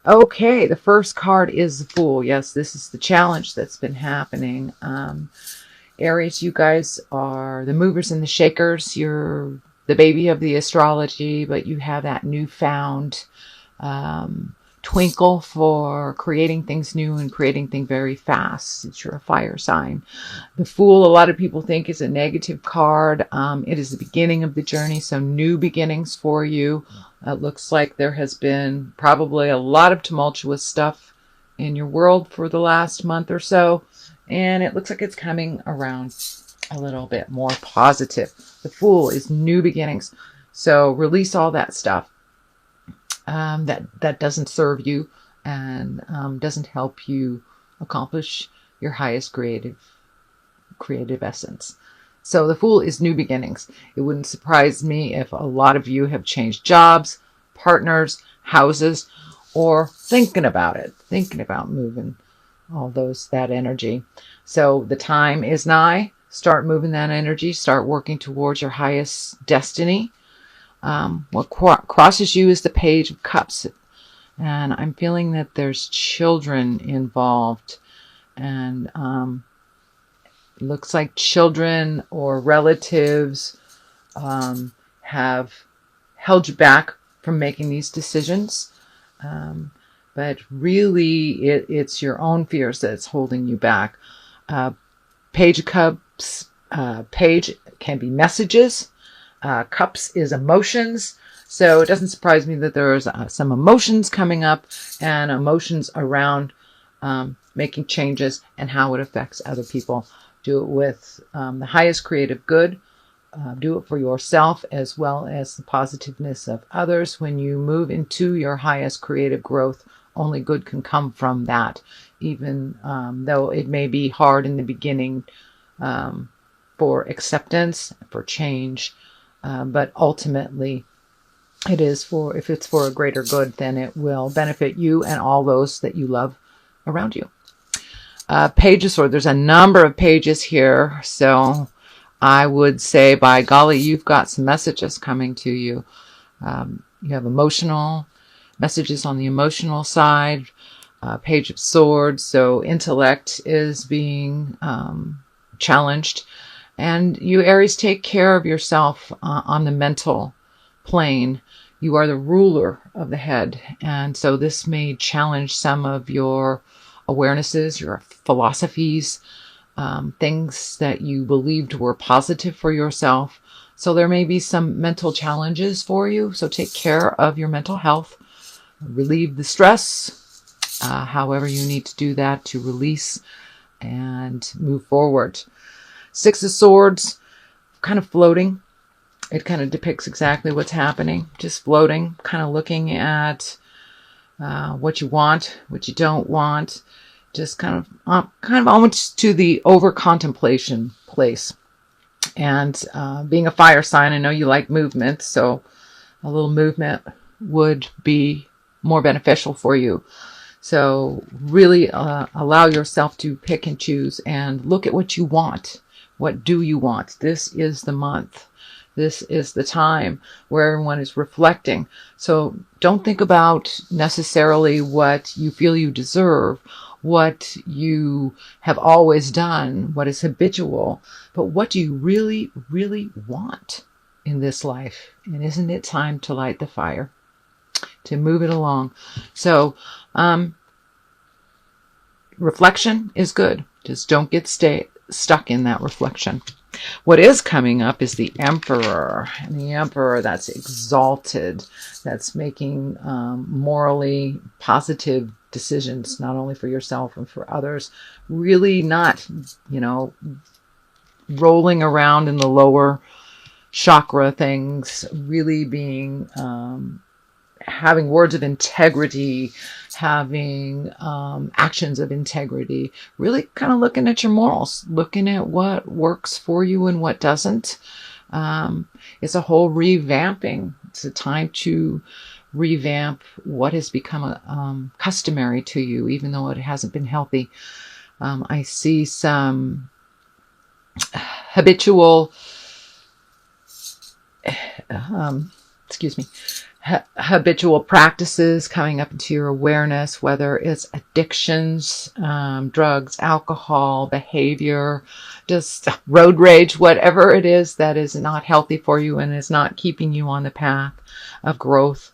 Okay, the first card is the Fool. Yes, this is the challenge that's been happening. Aries, you guys are the movers and the shakers. You're the baby of the astrology, but you have that newfound twinkle for creating things new and creating things very fast. Since you're a fire sign. The Fool, a lot of people think, is a negative card. It is the beginning of the journey, so new beginnings for you. It looks like there has been probably a lot of tumultuous stuff in your world for the last month or so, and it looks like it's coming around a little bit more positive. The Fool is new beginnings, so release all that stuff that doesn't serve you and doesn't help you accomplish your highest creative essence. So the Fool is new beginnings. It wouldn't surprise me if a lot of you have changed jobs, partners, houses, or thinking about moving all that energy. So the time is nigh. Start moving that energy. Start working towards your highest destiny. What crosses you is the Page of Cups. And I'm feeling that there's children involved. And looks like children or relatives have held you back from making these decisions. But really, it's your own fears that's holding you back. Page of Cups, page can be messages. Cups is emotions. So it doesn't surprise me that there's some emotions coming up and emotions around making changes and how it affects other people. Do it with the highest creative good. Do it for yourself as well as the positiveness of others. When you move into your highest creative growth, only good can come from that, even though it may be hard in the beginning for acceptance, for change. But ultimately, it is if it's for a greater good, then it will benefit you and all those that you love around you. Page of Swords. There's a number of pages here, so I would say, by golly, you've got some messages coming to you. You have emotional messages on the emotional side. Page of Swords, so intellect is being challenged. And you, Aries, take care of yourself on the mental plane. You are the ruler of the head. And so this may challenge some of your awarenesses, your philosophies, things that you believed were positive for yourself. So there may be some mental challenges for you. So take care of your mental health. Relieve the stress, however you need to do that to release and move forward. Six of Swords, kind of floating. It kind of depicts exactly what's happening. Just floating, kind of looking at what you want, what you don't want. Just kind of almost to the over contemplation place. And being a fire sign, I know you like movement, so a little movement would be more beneficial for you. So really allow yourself to pick and choose and look at what you want. What do you want? This is the month. This is the time where everyone is reflecting. So don't think about necessarily what you feel you deserve, what you have always done, what is habitual, but what do you really, really want in this life? And isn't it time to light the fire, to move it along? So reflection is good. Just don't get stuck in that reflection. What is coming up is the Emperor. And the Emperor, that's exalted, that's making morally positive decisions, not only for yourself and for others. Really not, rolling around in the lower chakra things, really being having words of integrity, having actions of integrity, really kind of looking at your morals, looking at what works for you and what doesn't. It's a whole revamping. It's a time to revamp what has become customary to you, even though it hasn't been healthy. I see some habitual habitual practices coming up into your awareness, whether it's addictions, drugs, alcohol, behavior, just road rage, whatever it is that is not healthy for you and is not keeping you on the path of growth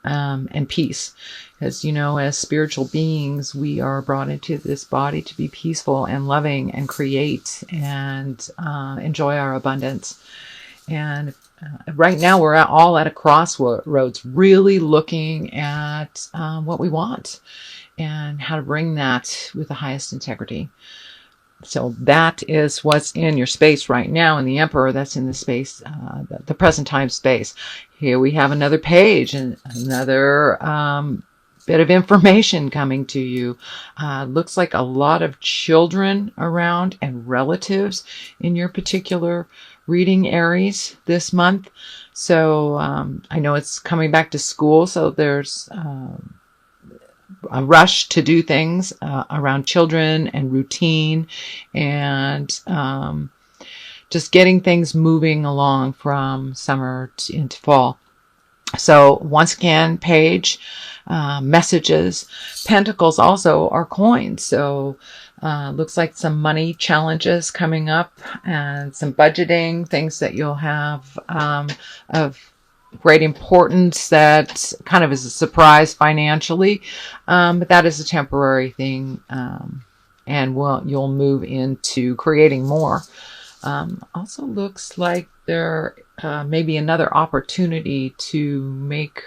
and peace. Because, as spiritual beings, we are brought into this body to be peaceful and loving and create and enjoy our abundance. And right now we're all at a crossroads, really looking at what we want and how to bring that with the highest integrity. So that is what's in your space right now. And the Emperor, that's in the space, the present time space. Here we have another page and another bit of information coming to you. Looks like a lot of children around and relatives in your particular reading, Aries, this month. So I know it's coming back to school, so there's a rush to do things around children and routine and just getting things moving along from summer into fall. So once again, page, messages, pentacles also are coins. So looks like some money challenges coming up and some budgeting, things that you'll have of great importance that kind of is a surprise financially. But that is a temporary thing. And you'll move into creating more. Also looks like there may be another opportunity to make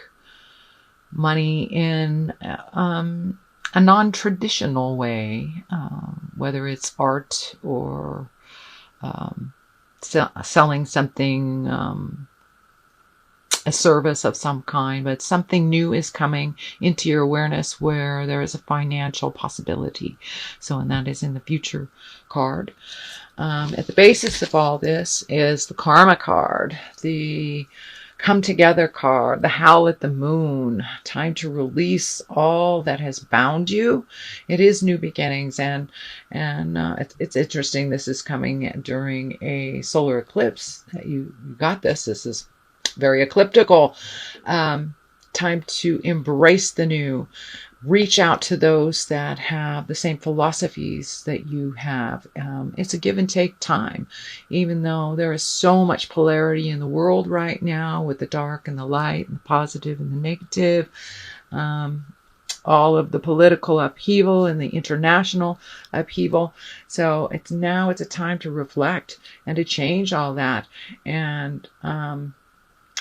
money in a non-traditional way, whether it's art or selling something, a service of some kind, but something new is coming into your awareness where there is a financial possibility. So, and that is in the future card. At the basis of all this is the Karma card, the Come Together card, the Howl at the Moon, time to release all that has bound you. It is new beginnings, and it's interesting. This is coming during a solar eclipse. You got this. This is very ecliptical. Time to embrace the new. Reach out to those that have the same philosophies that you have. It's a give and take time, even though there is so much polarity in the world right now with the dark and the light and the positive and the negative. All of the political upheaval and the international upheaval. So it's a time to reflect and to change all that. And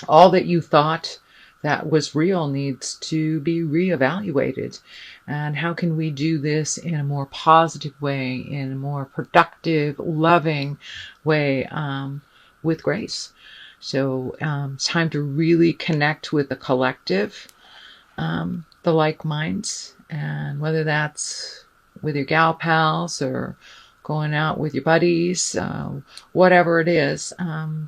all that you thought that was real needs to be reevaluated. And how can we do this in a more positive way, in a more productive, loving way, with grace? So it's time to really connect with the collective, the like minds, and whether that's with your gal pals or going out with your buddies, whatever it is,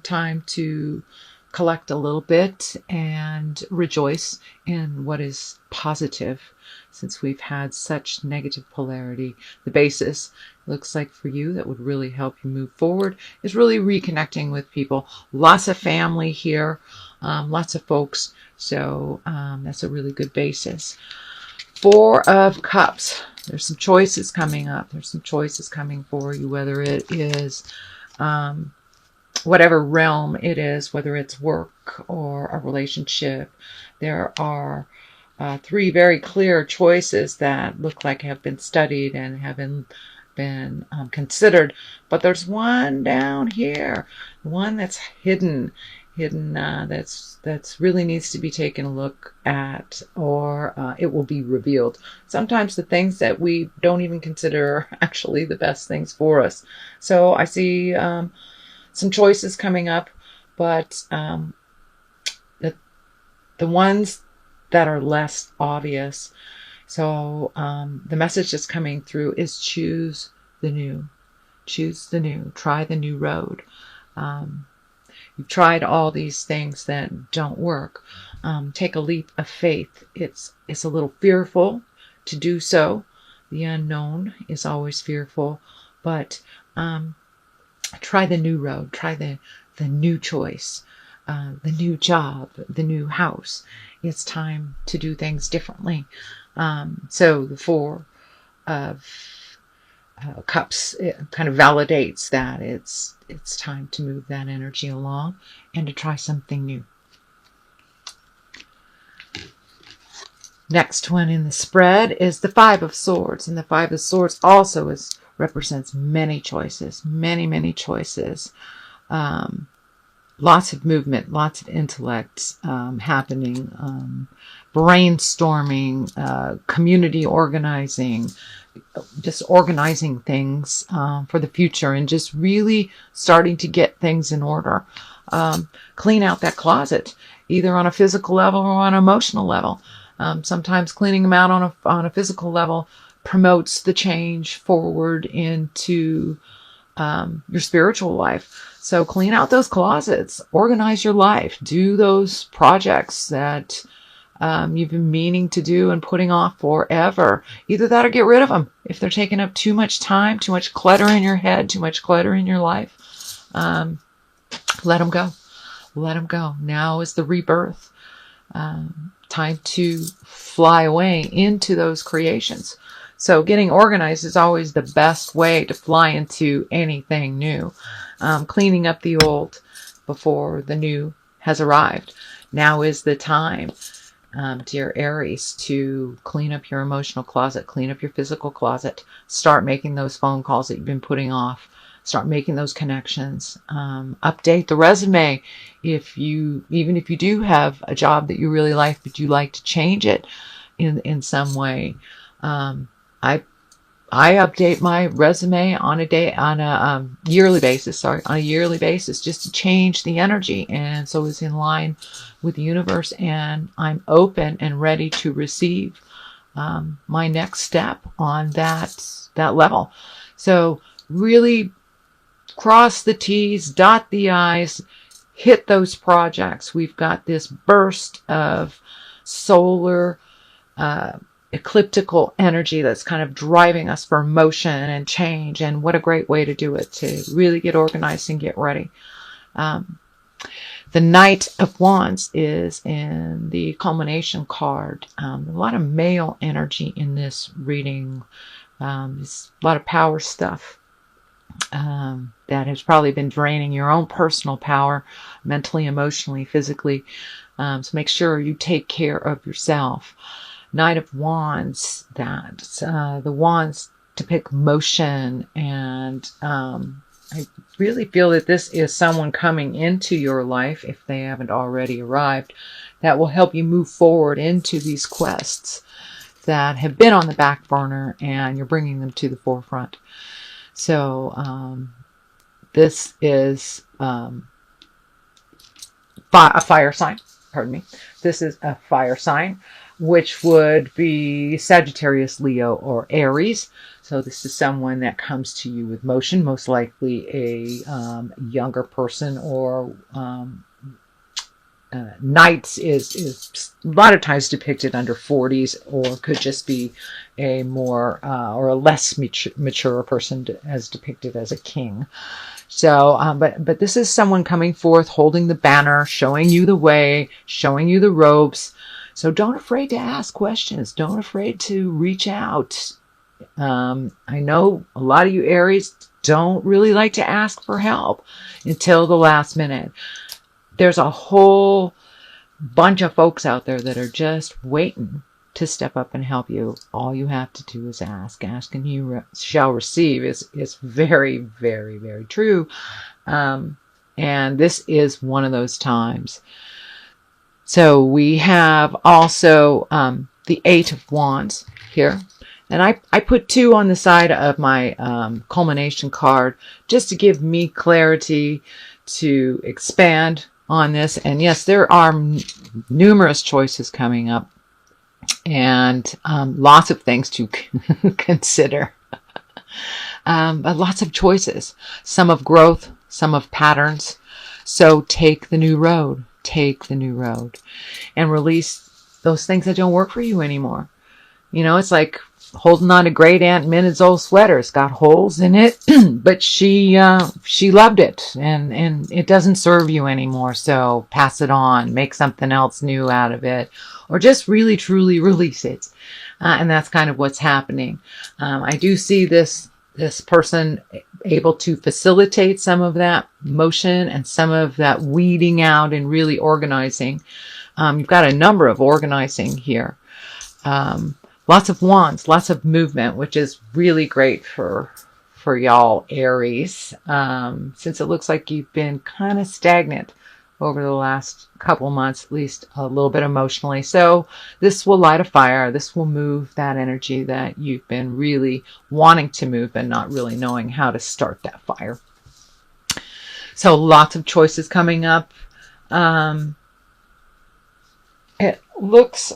time to collect a little bit and rejoice in what is positive, since we've had such negative polarity. The basis looks like for you that would really help you move forward is really reconnecting with people. Lots of family here, lots of folks. So that's a really good basis. Four of Cups. There's some choices coming up. There's some choices coming for you, whether it is whatever realm it is, whether it's work or a relationship. There are three very clear choices that look like have been studied and have been considered. But there's one down here, one that's hidden, that's really needs to be taken a look at, or it will be revealed. Sometimes the things that we don't even consider are actually the best things for us. So I see some choices coming up, but the ones that are less obvious. So the message that's coming through is choose the new. Choose the new. Try the new road. You've tried all these things that don't work. Take a leap of faith. It's a little fearful to do so. The unknown is always fearful, but try the new road. Try the new choice, the new job, the new house. it's time to do things differently. So the Four of Cups, it kind of validates that it's time to move that energy along and to try something new. Next one in the spread is the Five of Swords, and the Five of Swords also represents many choices, many choices. Lots of movement, lots of intellect happening, brainstorming, community organizing, just organizing things for the future, and just really starting to get things in order. Clean out that closet, either on a physical level or on an emotional level. Sometimes cleaning them out on a physical level promotes the change forward into your spiritual life. So clean out those closets, organize your life, do those projects that you've been meaning to do and putting off forever. Either that or get rid of them. If they're taking up too much time, too much clutter in your head, too much clutter in your life, let them go. Let them go. Now is the rebirth. Time to fly away into those creations. So getting organized is always the best way to fly into anything new. Cleaning up the old before the new has arrived. Now is the time, dear Aries, to clean up your emotional closet, clean up your physical closet, start making those phone calls that you've been putting off, start making those connections, update the resume. Even if you do have a job that you really like, but you like to change it in some way. I update my resume on a yearly basis, just to change the energy. And so it's in line with the universe, and I'm open and ready to receive, my next step on that level. So really cross the T's, dot the I's, hit those projects. We've got this burst of solar, ecliptical energy that's kind of driving us for motion and change. And what a great way to do it, to really get organized and get ready. The Knight of Wands is in the culmination card. A lot of male energy in this reading. It's a lot of power stuff that has probably been draining your own personal power, mentally, emotionally, physically. So make sure you take care of yourself. Knight of Wands, the wands depict motion, and I really feel that this is someone coming into your life, if they haven't already arrived, that will help you move forward into these quests that have been on the back burner, and you're bringing them to the forefront. So this is a fire sign. Pardon me. This is a fire sign, which would be Sagittarius, Leo, or Aries. So this is someone that comes to you with motion, most likely a younger person, or Knights is a lot of times depicted under 40s, or could just be a more or a less mature person, as depicted as a king. So, but this is someone coming forth, holding the banner, showing you the way, showing you the ropes. So don't afraid to ask questions. Don't afraid to reach out. I know a lot of you Aries don't really like to ask for help until the last minute. There's a whole bunch of folks out there that are just waiting to step up and help you. All you have to do is ask. Ask and you shall receive is very, very, very true. And this is one of those times. So we have also the Eight of Wands here. And I put 2 on the side of my culmination card just to give me clarity to expand on this. And yes, there are numerous choices coming up, and lots of things to consider. But lots of choices, some of growth, some of patterns. So take the new road, and release those things that don't work for you anymore. You know, it's like holding on to great Aunt Minna's old sweater. It's got holes in it, but she loved it, and it doesn't serve you anymore. So pass it on, make something else new out of it, or just really truly release it. And that's kind of what's happening. I do see this person able to facilitate some of that motion and some of that weeding out and really organizing. You've got a number of organizing here. Lots of wands, lots of movement, which is really great for y'all Aries, since it looks like you've been kind of stagnant over the last couple months, at least a little bit emotionally. So this will light a fire. This will move that energy that you've been really wanting to move and not really knowing how to start that fire. So lots of choices coming up. It looks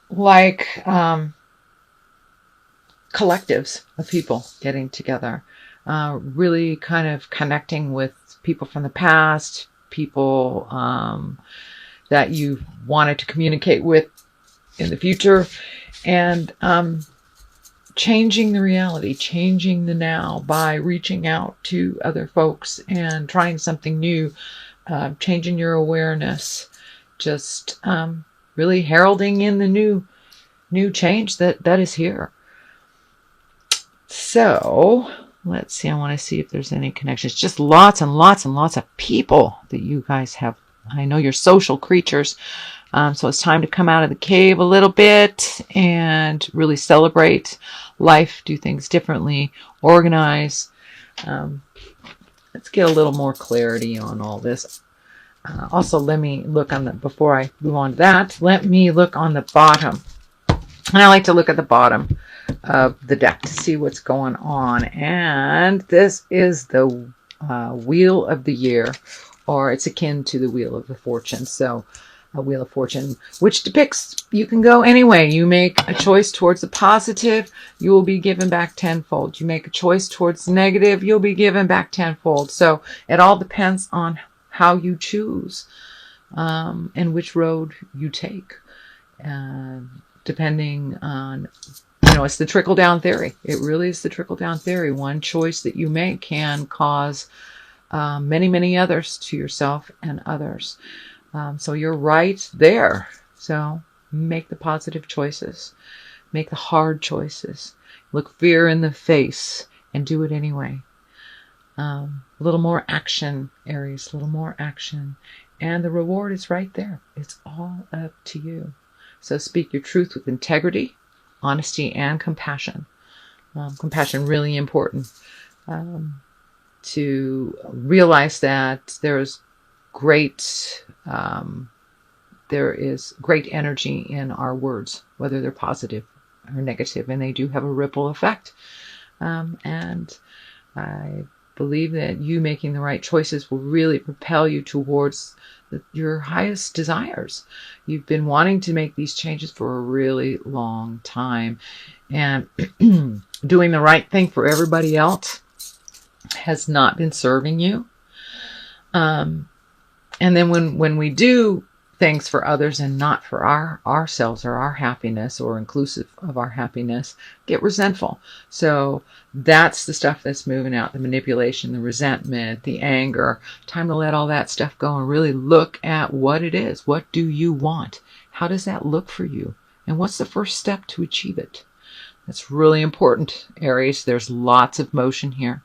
like collectives of people getting together, really kind of connecting with people from the past, people that you wanted to communicate with in the future, and changing the reality, changing the now by reaching out to other folks and trying something new, changing your awareness, just really heralding in the new change that is here. So let's see. I want to see if there's any connections. Just lots and lots and lots of people that you guys have. I know you're social creatures. So it's time to come out of the cave a little bit and really celebrate life, do things differently, organize. Let's get a little more clarity on all this. Also, let me look on before I move on to that, let me look on the bottom. And I like to look at the bottom of the deck to see what's going on. And this is the Wheel of the Year, or it's akin to the Wheel of the Fortune. So a Wheel of Fortune, which depicts you can go any way. You make a choice towards the positive, you will be given back tenfold. You make a choice towards the negative, you'll be given back tenfold. So it all depends on how you choose and which road you take. Depending on, it's the trickle-down theory. It really is the trickle-down theory. One choice that you make can cause many, many others to yourself and others. So you're right there. So make the positive choices. Make the hard choices. Look fear in the face and do it anyway. A little more action, Aries, a little more action. And the reward is right there. It's all up to you. So speak your truth with integrity, honesty, and compassion. Compassion, really important. To realize that there is great energy in our words, whether they're positive or negative, and they do have a ripple effect. And I believe that you making the right choices will really propel you towards your highest desires. You've been wanting to make these changes for a really long time, and doing the right thing for everybody else has not been serving you. And then when we do things for others and not for ourselves or our happiness or inclusive of our happiness, get resentful. So that's the stuff that's moving out, the manipulation, the resentment, the anger. Time to let all that stuff go and really look at what it is. What do you want? How does that look for you? And what's the first step to achieve it? That's really important, Aries. There's lots of motion here.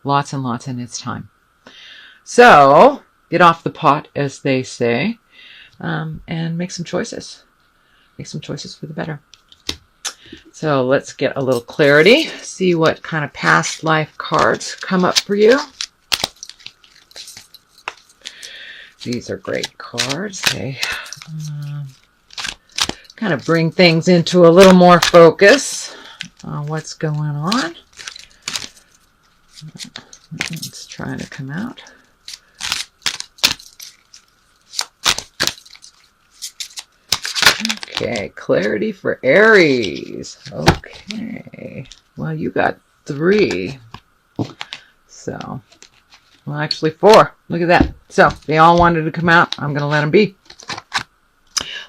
Lots and lots, and it's time. So get off the pot, as they say. And make some choices. Make some choices for the better. So let's get a little clarity. See what kind of past life cards come up for you. These are great cards. They kind of bring things into a little more focus on what's going on. It's trying to come out. Okay, clarity for Aries. Okay. Well, you got 3. So, well, actually 4. Look at that. So, they all wanted to come out. I'm going to let them be.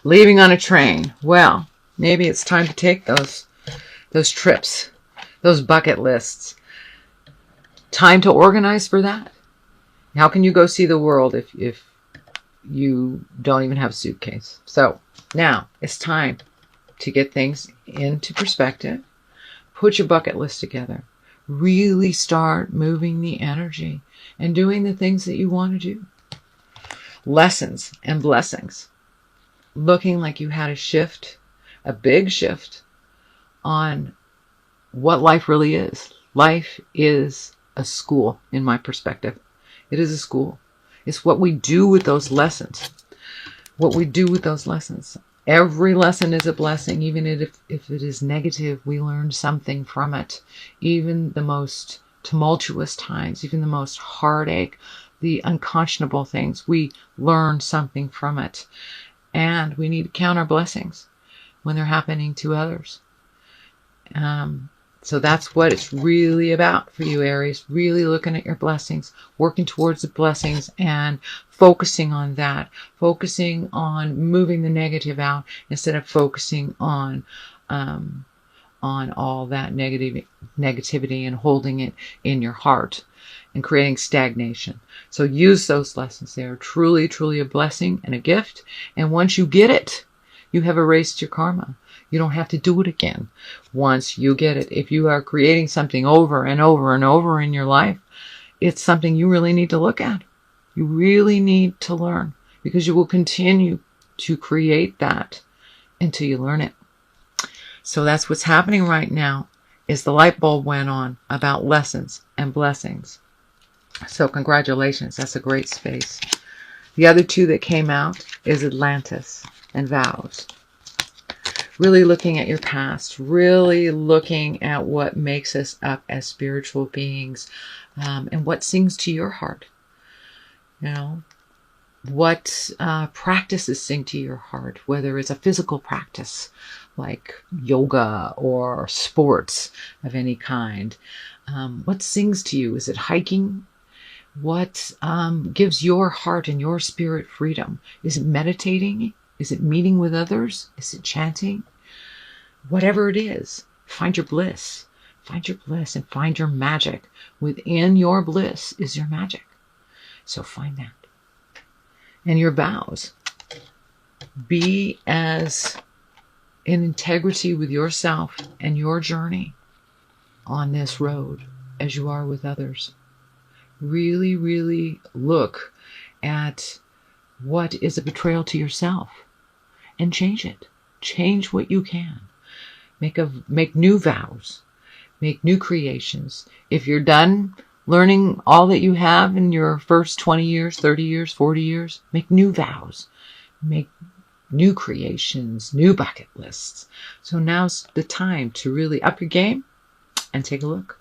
Leaving on a train. Well, maybe it's time to take those those trips, those bucket lists. Time to organize for that. How can you go see the world if you don't even have a suitcase? So now it's time to get things into perspective. Put your bucket list together. Really start moving the energy and doing the things that you want to do. Lessons and blessings. Looking like you had a shift, a big shift on what life really is. Life is a school, in my perspective. It is a school. It's what we do with those lessons. What we do with those lessons. Every lesson is a blessing, even if it is negative, we learn something from it. Even the most tumultuous times, even the most heartache, the unconscionable things, we learn something from it. And we need to count our blessings when they're happening to others. So that's what it's really about for you, Aries. Really looking at your blessings, working towards the blessings and focusing on that. Focusing on moving the negative out instead of focusing on all that negativity and holding it in your heart and creating stagnation. So use those lessons. They are truly, truly a blessing and a gift. And once you get it, you have erased your karma. You don't have to do it again once you get it. If you are creating something over and over and over in your life, it's something you really need to look at. You really need to learn, because you will continue to create that until you learn it. So that's what's happening right now, is the light bulb went on about lessons and blessings. So congratulations. That's a great space. The other two that came out is Atlantis and vows. Really looking at your past, really looking at what makes us up as spiritual beings, and what sings to your heart. You know, what practices sing to your heart, whether it's a physical practice like yoga or sports of any kind. What sings to you? Is it hiking? What gives your heart and your spirit freedom? Is it meditating? Is it meeting with others? Is it chanting? Whatever it is, find your bliss. Find your bliss and find your magic. Within your bliss is your magic. So find that. And your vows. Be as in integrity with yourself and your journey on this road as you are with others. Really, really look at what is a betrayal to yourself and change it. Change what you can. Make new vows. Make new creations. If you're done learning all that you have in your first 20 years, 30 years, 40 years, make new vows. Make new creations, new bucket lists. So now's the time to really up your game and take a look.